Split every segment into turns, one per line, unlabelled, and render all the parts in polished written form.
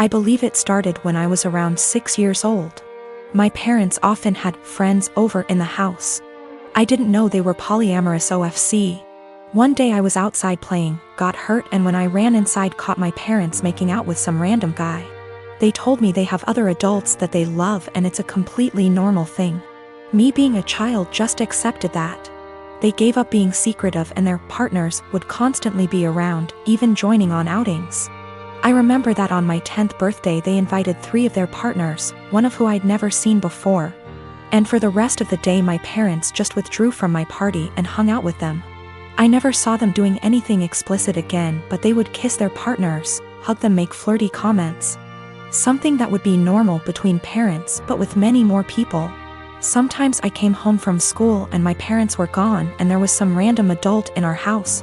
I believe it started when I was around 6 years old. My parents often had friends over in the house. I didn't know they were polyamorous OFC. One day I was outside playing, got hurt, and when I ran inside caught my parents making out with some random guy. They told me they have other adults that they love and it's a completely normal thing. Me being a child just accepted that. They gave up being secretive and their partners would constantly be around, even joining on outings. I remember that on my 10th birthday they invited 3 of their partners, one of who I'd never seen before. And for the rest of the day my parents just withdrew from my party and hung out with them. I never saw them doing anything explicit again, but they would kiss their partners, hug them, make flirty comments. Something that would be normal between parents, but with many more people. Sometimes I came home from school and my parents were gone and there was some random adult in our house.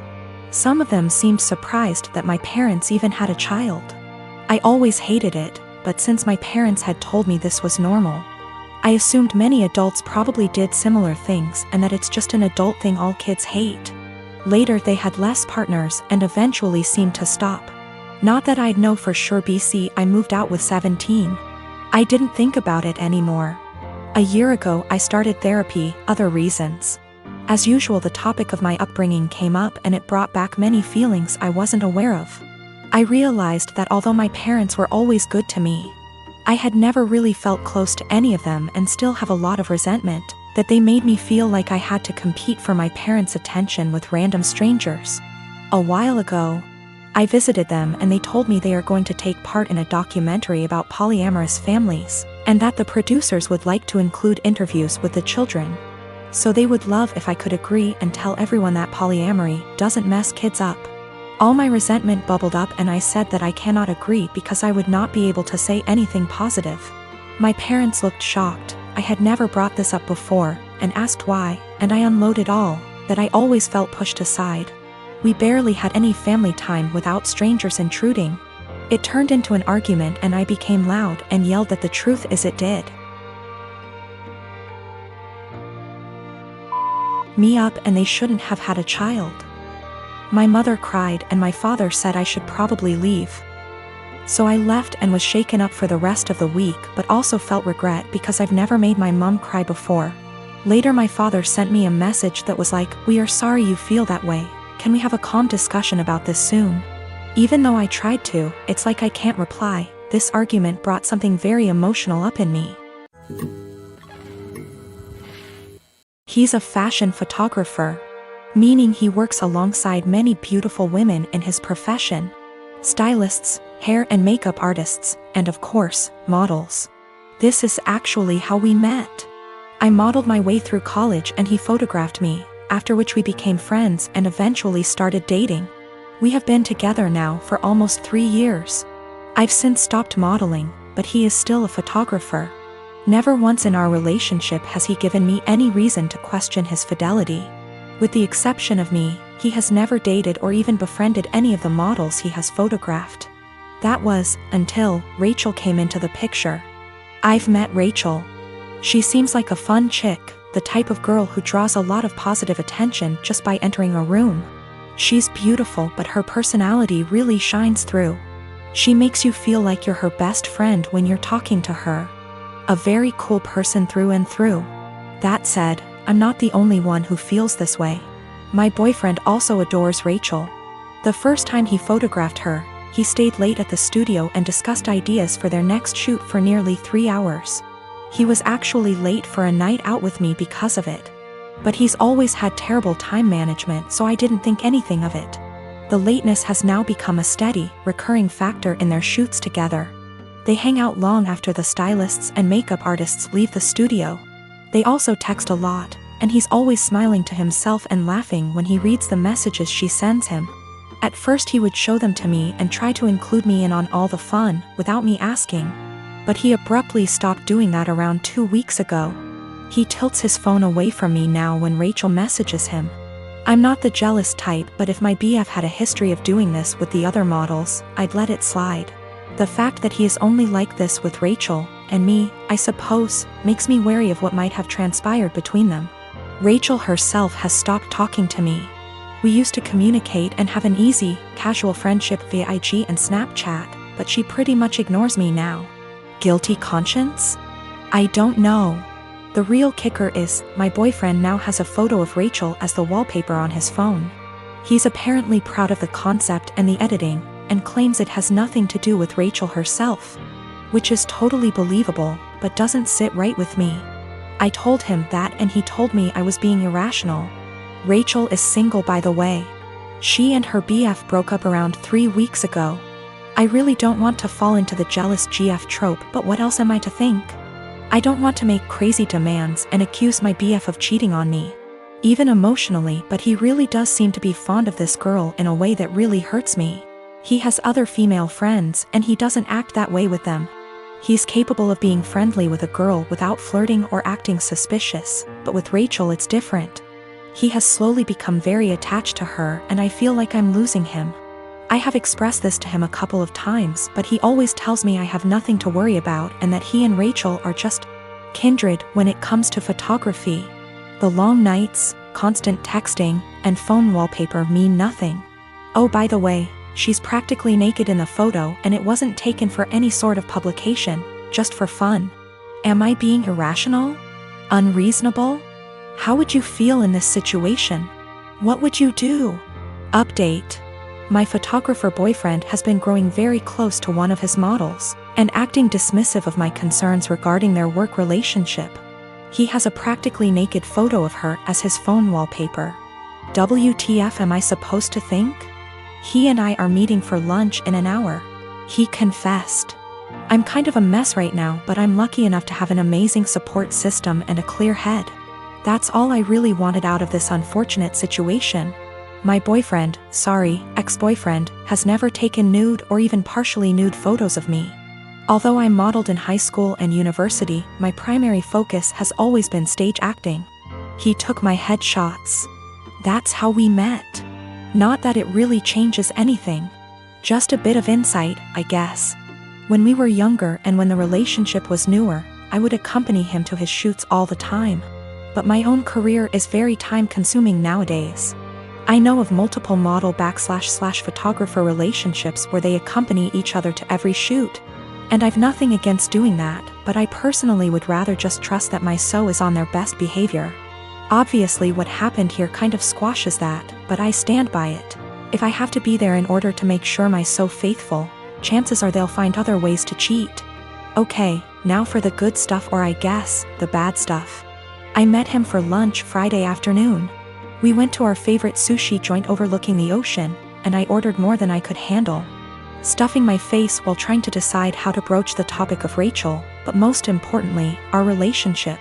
Some of them seemed surprised that my parents even had a child. I always hated it, but since my parents had told me this was normal, I assumed many adults probably did similar things and that it's just an adult thing all kids hate. Later they had less partners and eventually seemed to stop. Not that I'd know for sure. I moved out with 17. I didn't think about it anymore. A year ago I started therapy, other reasons. As usual the topic of my upbringing came up and it brought back many feelings I wasn't aware of. I realized that although my parents were always good to me, I had never really felt close to any of them and still have a lot of resentment, that they made me feel like I had to compete for my parents' attention with random strangers. A while ago, I visited them and they told me they are going to take part in a documentary about polyamorous families, and that the producers would like to include interviews with the children. So they would love if I could agree and tell everyone that polyamory doesn't mess kids up. All my resentment bubbled up and I said that I cannot agree because I would not be able to say anything positive. My parents looked shocked. I had never brought this up before, and asked why, and I unloaded all, that I always felt pushed aside. We barely had any family time without strangers intruding. It turned into an argument and I became loud and yelled that the truth is it did me up and they shouldn't have had a child. My mother cried and my father said I should probably leave. So I left and was shaken up for the rest of the week, but also felt regret because I've never made my mom cry before. Later my father sent me a message that was like, "We are sorry you feel that way. Can we have a calm discussion about this soon?" Even though I tried to, it's like I can't reply. This argument brought something very emotional up in me. He's a fashion photographer, meaning he works alongside many beautiful women in his profession. Stylists, hair and makeup artists, and of course, models. This is actually how we met. I modeled my way through college and he photographed me, after which we became friends and eventually started dating. We have been together now for almost 3 years. I've since stopped modeling, but he is still a photographer. Never once in our relationship has he given me any reason to question his fidelity. With the exception of me, he has never dated or even befriended any of the models he has photographed. That was, until Rachel came into the picture. I've met Rachel. She seems like a fun chick, the type of girl who draws a lot of positive attention just by entering a room. She's beautiful, but her personality really shines through. She makes you feel like you're her best friend when you're talking to her. A very cool person through and through. That said, I'm not the only one who feels this way. My boyfriend also adores Rachel. The first time he photographed her, he stayed late at the studio and discussed ideas for their next shoot for nearly 3 hours. He was actually late for a night out with me because of it. But he's always had terrible time management, so I didn't think anything of it. The lateness has now become a steady, recurring factor in their shoots together. They hang out long after the stylists and makeup artists leave the studio. They also text a lot, and he's always smiling to himself and laughing when he reads the messages she sends him. At first he would show them to me and try to include me in on all the fun, without me asking. But he abruptly stopped doing that around 2 weeks ago. He tilts his phone away from me now when Rachel messages him. I'm not the jealous type, but if my BF had a history of doing this with the other models, I'd let it slide. The fact that he is only like this with Rachel, and me, I suppose, makes me wary of what might have transpired between them. Rachel herself has stopped talking to me. We used to communicate and have an easy, casual friendship via IG and Snapchat, but she pretty much ignores me now. Guilty conscience? I don't know. The real kicker is, my boyfriend now has a photo of Rachel as the wallpaper on his phone. He's apparently proud of the concept and the editing, and claims it has nothing to do with Rachel herself. Which is totally believable, but doesn't sit right with me. I told him that and he told me I was being irrational. Rachel is single, by the way. She and her BF broke up around 3 weeks ago. I really don't want to fall into the jealous GF trope, but what else am I to think? I don't want to make crazy demands and accuse my BF of cheating on me. Even emotionally, but he really does seem to be fond of this girl in a way that really hurts me. He has other female friends and he doesn't act that way with them. He's capable of being friendly with a girl without flirting or acting suspicious, but with Rachel it's different. He has slowly become very attached to her and I feel like I'm losing him. I have expressed this to him a couple of times, but he always tells me I have nothing to worry about and that he and Rachel are just kindred when it comes to photography. The long nights, constant texting, and phone wallpaper mean nothing. Oh, by the way, she's practically naked in the photo and it wasn't taken for any sort of publication, just for fun. Am I being irrational? Unreasonable? How would you feel in this situation? What would you do? Update. My photographer boyfriend has been growing very close to one of his models, and acting dismissive of my concerns regarding their work relationship. He has a practically naked photo of her as his phone wallpaper. WTF am I supposed to think? He and I are meeting for lunch in an hour. He confessed. I'm kind of a mess right now, but I'm lucky enough to have an amazing support system and a clear head. That's all I really wanted out of this unfortunate situation. My boyfriend, ex-boyfriend, has never taken nude or even partially nude photos of me. Although I modeled in high school and university, my primary focus has always been stage acting. He took my headshots. That's how we met. Not that it really changes anything. Just a bit of insight, I guess. When we were younger and when the relationship was newer, I would accompany him to his shoots all the time. But my own career is very time-consuming nowadays. I know of multiple model/photographer relationships where they accompany each other to every shoot. And I've nothing against doing that, but I personally would rather just trust that my SO is on their best behavior. Obviously what happened here kind of squashes that, but I stand by it. If I have to be there in order to make sure my SO faithful, chances are they'll find other ways to cheat. Okay, now for the good stuff, or I guess, the bad stuff. I met him for lunch Friday afternoon. We went to our favorite sushi joint overlooking the ocean, and I ordered more than I could handle, stuffing my face while trying to decide how to broach the topic of Rachel, but most importantly, our relationship.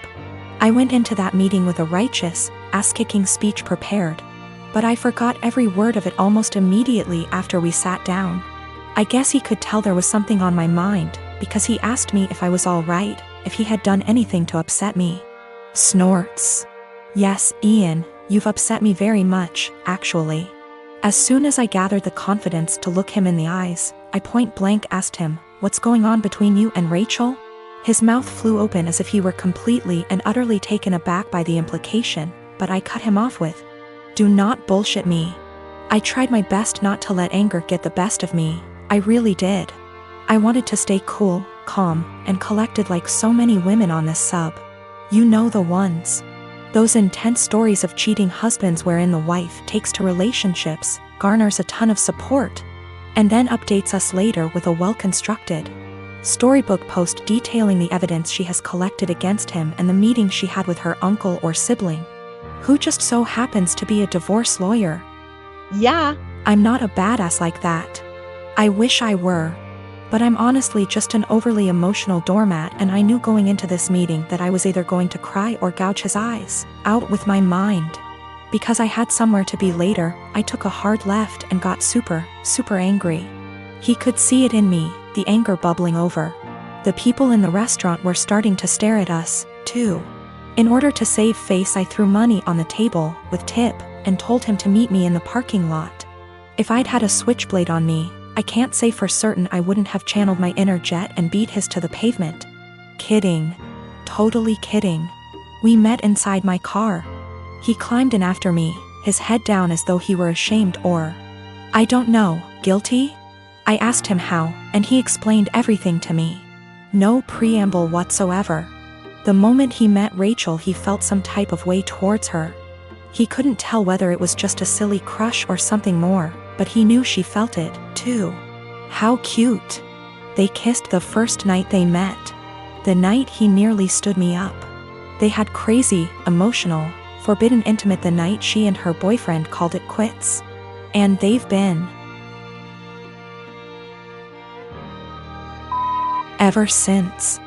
I went into that meeting with a righteous, ass-kicking speech prepared, but I forgot every word of it almost immediately after we sat down. I guess he could tell there was something on my mind, because he asked me if I was all right, if he had done anything to upset me. Snorts. Yes, Ian, you've upset me very much, actually. As soon as I gathered the confidence to look him in the eyes, I point-blank asked him, "What's going on between you and Rachel?" His mouth flew open as if he were completely and utterly taken aback by the implication, but I cut him off with, "Do not bullshit me." I tried my best not to let anger get the best of me, I really did. I wanted to stay cool, calm, and collected like so many women on this sub. You know the ones. Those intense stories of cheating husbands wherein the wife takes to relationships, garners a ton of support, and then updates us later with a well-constructed storybook post detailing the evidence she has collected against him and the meeting she had with her uncle or sibling, who just so happens to be a divorce lawyer. Yeah, I'm not a badass like that. I wish I were. But I'm honestly just an overly emotional doormat, and I knew going into this meeting that I was either going to cry or gouge his eyes out with my mind. Because I had somewhere to be later, I took a hard left and got super angry. He could see it in me, the anger bubbling over. The people in the restaurant were starting to stare at us, too. In order to save face, I threw money on the table, with tip, and told him to meet me in the parking lot. If I'd had a switchblade on me, I can't say for certain I wouldn't have channeled my inner jet and beat his to the pavement. Kidding. Totally kidding. We met inside my car. He climbed in after me, his head down as though he were ashamed or, I don't know, guilty? I asked him how, and he explained everything to me. No preamble whatsoever. The moment he met Rachel, he felt some type of way towards her. He couldn't tell whether it was just a silly crush or something more, but he knew she felt it, too. How cute. They kissed the first night they met. The night he nearly stood me up. They had crazy, emotional, forbidden intimate the night she and her boyfriend called it quits. And they've been ever since.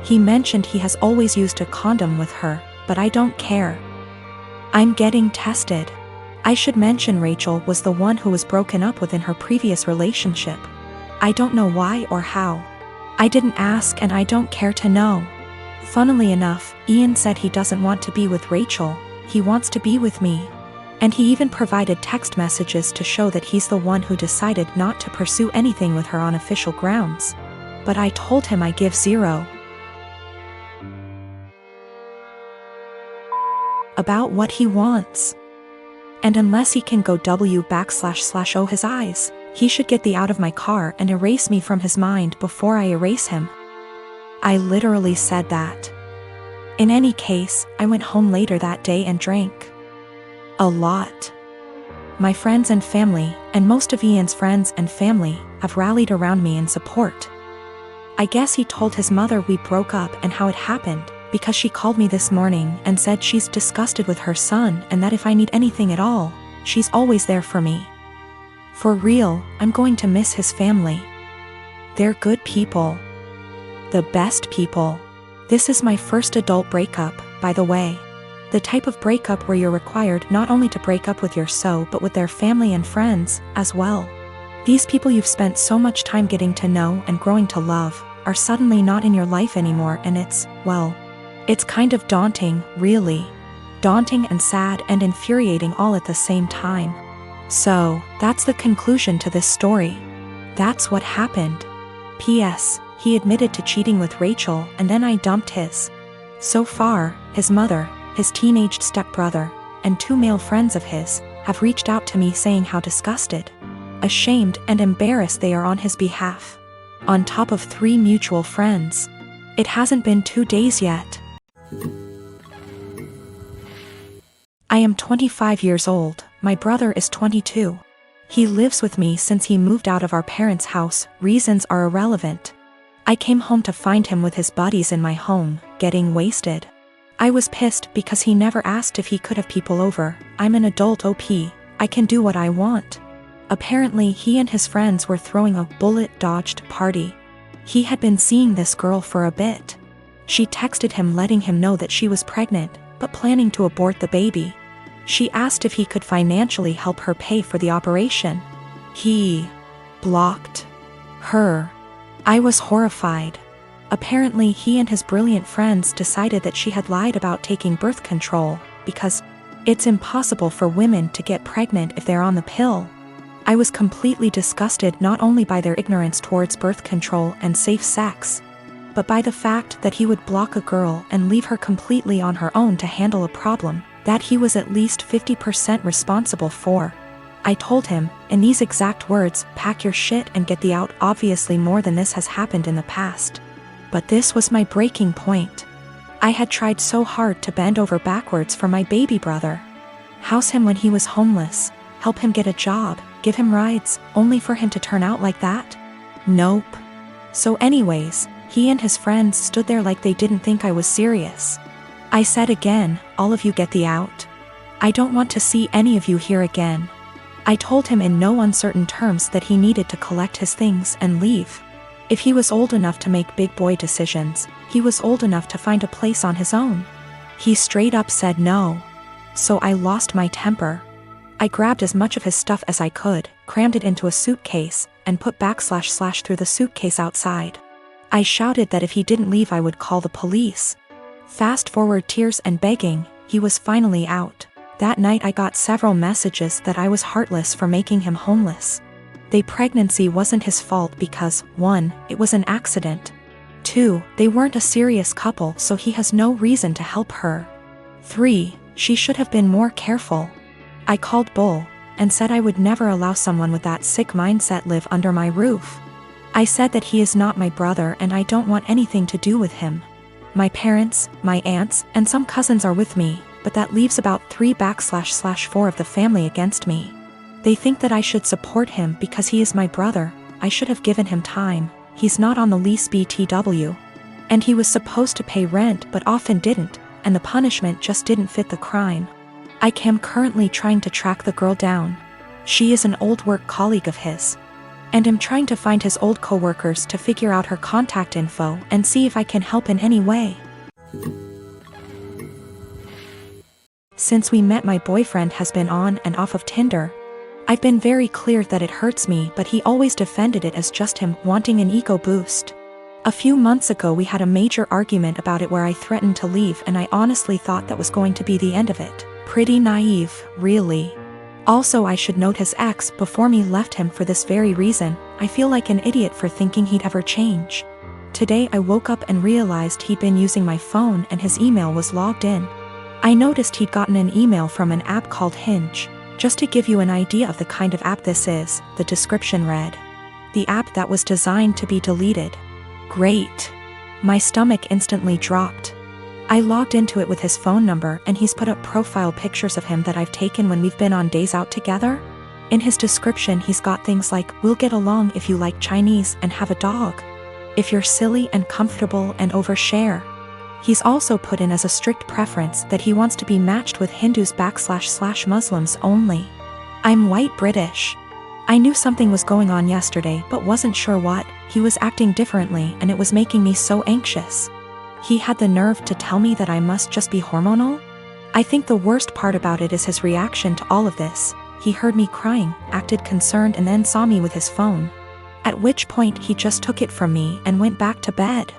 He mentioned he has always used a condom with her, but I don't care. I'm getting tested. I should mention Rachel was the one who was broken up with in her previous relationship. I don't know why or how. I didn't ask and I don't care to know. Funnily enough, Ian said he doesn't want to be with Rachel, he wants to be with me. And he even provided text messages to show that he's the one who decided not to pursue anything with her on official grounds. But I told him I give zero about what he wants. And unless he can go // his eyes, he should get the out of my car and erase me from his mind before I erase him. I literally said that. In any case, I went home later that day and drank a lot. My friends and family, and most of Ian's friends and family, have rallied around me in support. I guess he told his mother we broke up and how it happened, because she called me this morning and said she's disgusted with her son and that if I need anything at all, she's always there for me. For real, I'm going to miss his family. They're good people. The best people. This is my first adult breakup, by the way. The type of breakup where you're required not only to break up with your so but with their family and friends, as well. These people you've spent so much time getting to know and growing to love, are suddenly not in your life anymore and it's, well, it's kind of daunting, really. Daunting and sad and infuriating all at the same time. So, that's the conclusion to this story. That's what happened. P.S. He admitted to cheating with Rachel and then I dumped his. So far, his mother, his teenaged stepbrother, and 2 male friends of his, have reached out to me saying how disgusted, ashamed and embarrassed they are on his behalf. On top of 3 mutual friends. It hasn't been 2 days yet. I am 25 years old, my brother is 22. He lives with me since he moved out of our parents' house, reasons are irrelevant. I came home to find him with his buddies in my home, getting wasted. I was pissed because he never asked if he could have people over. I'm an adult OP, I can do what I want. Apparently he and his friends were throwing a bullet-dodged party. He had been seeing this girl for a bit. She texted him letting him know that she was pregnant, but planning to abort the baby. She asked if he could financially help her pay for the operation. He blocked her. I was horrified. Apparently he and his brilliant friends decided that she had lied about taking birth control, because it's impossible for women to get pregnant if they're on the pill. I was completely disgusted not only by their ignorance towards birth control and safe sex, but by the fact that he would block a girl and leave her completely on her own to handle a problem that he was at least 50% responsible for. I told him, in these exact words, pack your shit and get the out. Obviously more than this has happened in the past. But this was my breaking point. I had tried so hard to bend over backwards for my baby brother. House him when he was homeless, help him get a job, give him rides, only for him to turn out like that? Nope. So anyways, he and his friends stood there like they didn't think I was serious. I said again, all of you get the out. I don't want to see any of you here again. I told him in no uncertain terms that he needed to collect his things and leave. If he was old enough to make big boy decisions, he was old enough to find a place on his own. He straight up said no. So I lost my temper. I grabbed as much of his stuff as I could, crammed it into a suitcase, and put / through the suitcase outside. I shouted that if he didn't leave I would call the police. Fast forward tears and begging, he was finally out. That night I got several messages that I was heartless for making him homeless. The pregnancy wasn't his fault because, 1, it was an accident. 2, they weren't a serious couple so he has no reason to help her. 3, she should have been more careful. I called bull, and said I would never allow someone with that sick mindset live under my roof. I said that he is not my brother and I don't want anything to do with him. My parents, my aunts, and some cousins are with me, but that leaves about 3/4 of the family against me. They think that I should support him because he is my brother. I should have given him time. He's not on the lease BTW. And he was supposed to pay rent but often didn't, and the punishment just didn't fit the crime. I am currently trying to track the girl down. She is an old work colleague of his. And I'm trying to find his old coworkers to figure out her contact info and see if I can help in any way. Since we met, my boyfriend has been on and off of Tinder. I've been very clear that it hurts me, but he always defended it as just him wanting an ego boost. A few months ago we had a major argument about it where I threatened to leave, and I honestly thought that was going to be the end of it. Pretty naive, really. Also, I should note his ex before me left him for this very reason. I feel like an idiot for thinking he'd ever change. Today I woke up and realized he'd been using my phone and his email was logged in. I noticed he'd gotten an email from an app called Hinge. Just to give you an idea of the kind of app this is, the description read: the app that was designed to be deleted. Great. My stomach instantly dropped. I logged into it with his phone number and he's put up profile pictures of him that I've taken when we've been on days out together. In his description he's got things like, "We'll get along if you like Chinese and have a dog. If you're silly and comfortable and overshare." He's also put in as a strict preference that he wants to be matched with Hindus/Muslims only. I'm white British. I knew something was going on yesterday but wasn't sure what. He was acting differently and it was making me so anxious. He had the nerve to tell me that I must just be hormonal? I think the worst part about it is his reaction to all of this. He heard me crying, acted concerned, and then saw me with his phone. At which point he just took it from me and went back to bed.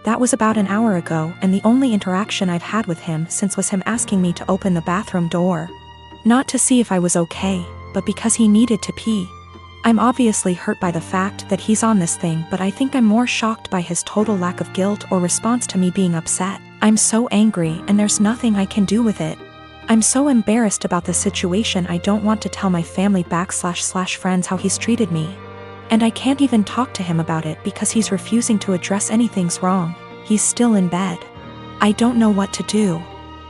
That was about an hour ago, and the only interaction I've had with him since was him asking me to open the bathroom door. Not to see if I was okay, but because he needed to pee. I'm obviously hurt by the fact that he's on this thing, but I think I'm more shocked by his total lack of guilt or response to me being upset. I'm so angry and there's nothing I can do with it. I'm so embarrassed about the situation I don't want to tell my family/friends how he's treated me. And I can't even talk to him about it because he's refusing to address anything's wrong. He's still in bed. I don't know what to do.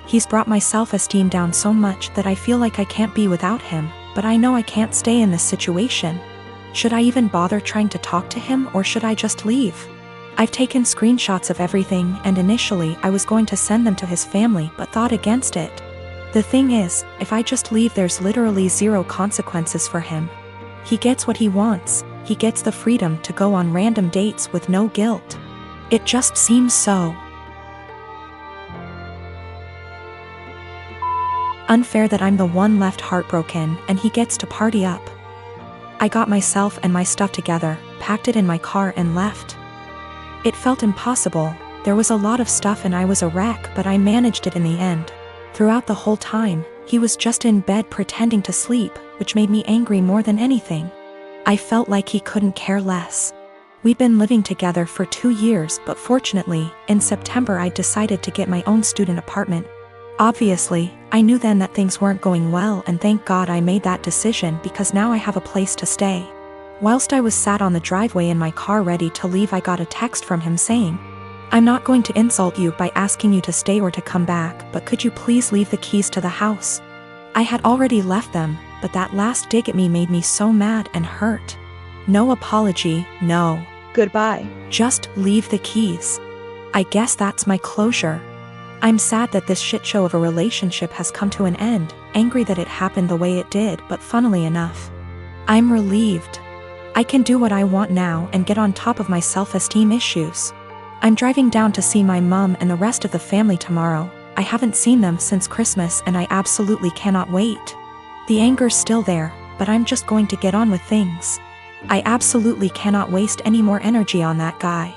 He's brought my self-esteem down so much that I feel like I can't be without him, but I know I can't stay in this situation. Should I even bother trying to talk to him or should I just leave? I've taken screenshots of everything and initially I was going to send them to his family but thought against it. The thing is, if I just leave there's literally zero consequences for him. He gets what he wants. He gets the freedom to go on random dates with no guilt. It just seems so unfair that I'm the one left heartbroken and he gets to party up. I got myself and my stuff together, packed it in my car and left. It felt impossible. There was a lot of stuff and I was a wreck, but I managed it in the end. Throughout the whole time, he was just in bed pretending to sleep, which made me angry more than anything. I felt like he couldn't care less. We'd been living together for 2 years, but fortunately, in September I decided to get my own student apartment. Obviously, I knew then that things weren't going well, and thank God I made that decision because now I have a place to stay. Whilst I was sat on the driveway in my car ready to leave, I got a text from him saying, "I'm not going to insult you by asking you to stay or to come back, but could you please leave the keys to the house?" I had already left them, but that last dig at me made me so mad and hurt. No apology, no goodbye, just leave the keys. I guess that's my closure. I'm sad that this shit show of a relationship has come to an end, angry that it happened the way it did, but funnily enough, I'm relieved. I can do what I want now and get on top of my self-esteem issues. I'm driving down to see my mom and the rest of the family tomorrow. I haven't seen them since Christmas and I absolutely cannot wait. The anger's still there, but I'm just going to get on with things. I absolutely cannot waste any more energy on that guy.